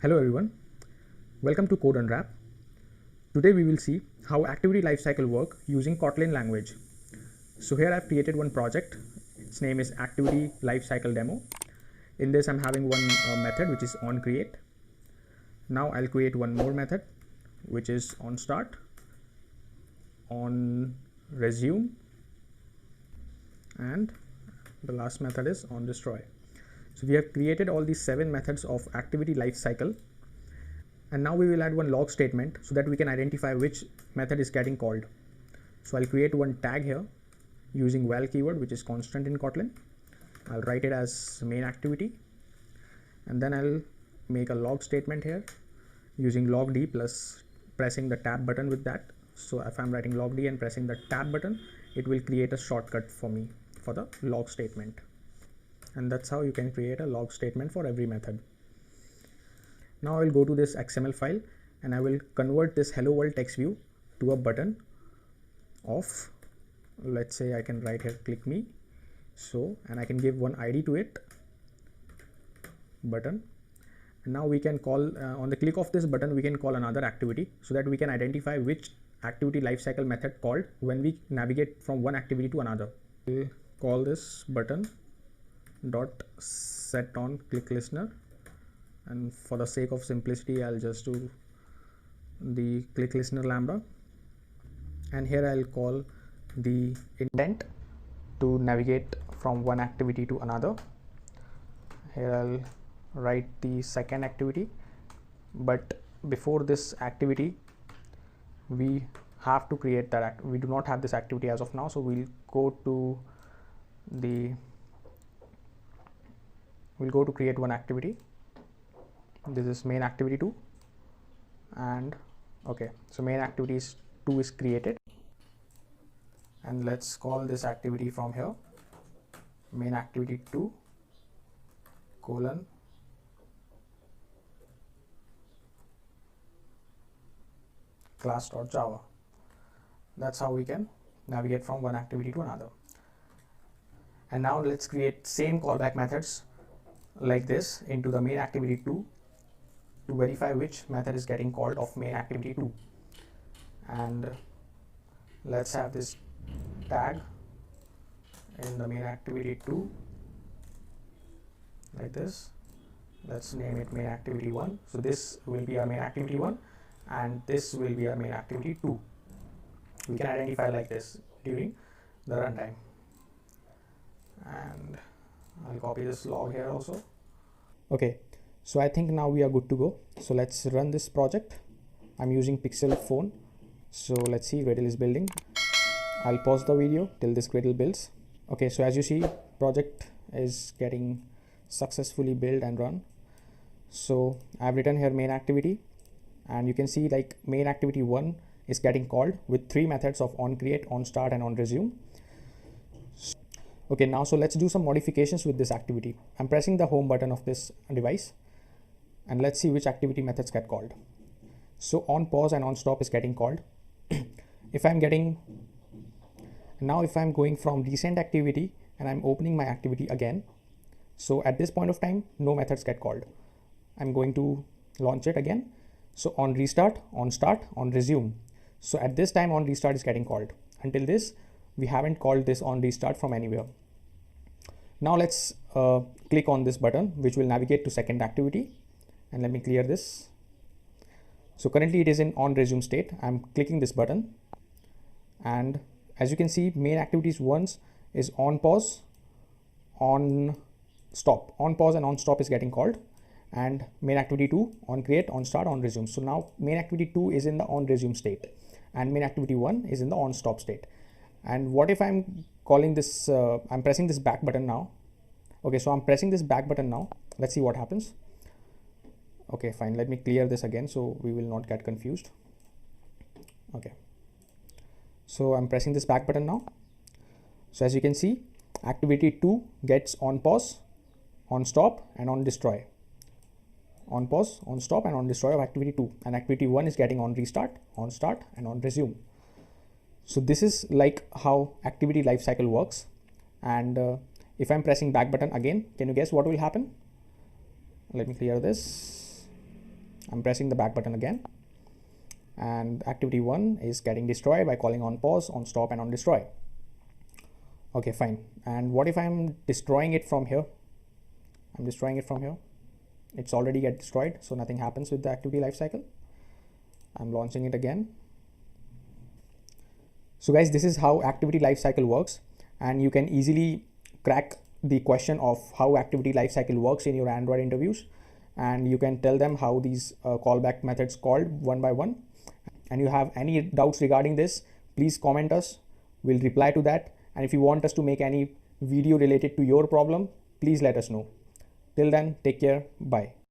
Hello everyone, welcome to Code Unwrap. Today we will see how activity lifecycle work using Kotlin language. So here I've created one project. Its name is activity lifecycle demo. In this I'm having one method which is onCreate. Now I'll create one more method which is onStart, onResume, and the last method is onDestroy. So we have created all these 7 methods of activity lifecycle, and now we will add one log statement so that we can identify which method is getting called. So I'll create one tag here using val keyword, which is constant in Kotlin. I'll write it as main activity, and then I'll make a log statement here using logd plus pressing the tab button with that. So if I'm writing logd and pressing the tab button, it will create a shortcut for me for the log statement. And that's how you can create a log statement for every method. Now I will go to this XML file and I will convert this hello world text view to a button of, let's say I can write here click me. So, and I can give one ID to it, button. And now we can call on the click of this button, we can call another activity so that we can identify which activity lifecycle method called when we navigate from one activity to another. We'll call this button dot set on click listener, and for the sake of simplicity I'll just do the click listener lambda, and here I'll call the intent to navigate from one activity to another. Here I'll write the second activity, but before this activity we have to create that we do not have this activity as of now, so we'll go to create one activity. This is main activity 2, and okay, so main activity 2 is created, and let's call this activity from here main activity 2 colon class.java. That's how we can navigate from one activity to another. And now let's create same callback methods like this into the main activity 2 to verify which method is getting called of main activity 2. And let's have this tag in the main activity 2 like this. Let's name it main activity 1. So this will be our main activity 1 and this will be our main activity 2. We can identify like this during the runtime. And I'll copy this log here also. Okay, so I think now we are good to go. So let's run this project. I'm using Pixel phone. So let's see, Gradle is building. I'll pause the video till this Gradle builds. Okay, so as you see, project is getting successfully built and run. So I've written here main activity, and you can see like main activity 1 is getting called with 3 methods of onCreate, onStart, and onResume. Okay, now so let's do some modifications with this activity. I'm pressing the home button of this device, and let's see which activity methods get called. So onPause and onStop is getting called. If I'm going from recent activity and I'm opening my activity again, so at this point of time no methods get called. I'm going to launch it again. So on restart, on start, on resume. So at this time on restart is getting called. Until this we haven't called this on restart from anywhere. Now let's click on this button which will navigate to second activity, and let me clear this. So currently it is in on resume state. I'm clicking this button, and as you can see main activities 1 is on pause, on stop. On pause and on stop is getting called, and main activity 2 on create, on start, on resume. So now main activity 2 is in the on resume state and main activity 1 is in the on stop state. And what if I'm calling this I'm pressing this back button now. Okay, so I'm pressing this back button now. Let's see what happens. Okay, fine, let me clear this again so we will not get confused. Okay, so I'm pressing this back button now. So as you can see, activity 2 gets on pause, on stop, and on destroy. On pause, on stop, and on destroy of activity 2, and activity 1 is getting on restart, on start, and on resume. So this is like how activity lifecycle works. And if I'm pressing back button again, can you guess what will happen? Let me clear this. I'm pressing the back button again, and activity 1 is getting destroyed by calling on pause, on stop, and on destroy. Okay, fine. And what if I'm destroying it from here? I'm destroying it from here. It's already get destroyed, so nothing happens with the activity lifecycle. I'm launching it again. So guys, this is how activity lifecycle works, and you can easily crack the question of how activity lifecycle works in your Android interviews, and you can tell them how these callback methods called one by one. And you have any doubts regarding this, please comment us. We'll reply to that. And if you want us to make any video related to your problem, please let us know. Till then, take care. Bye.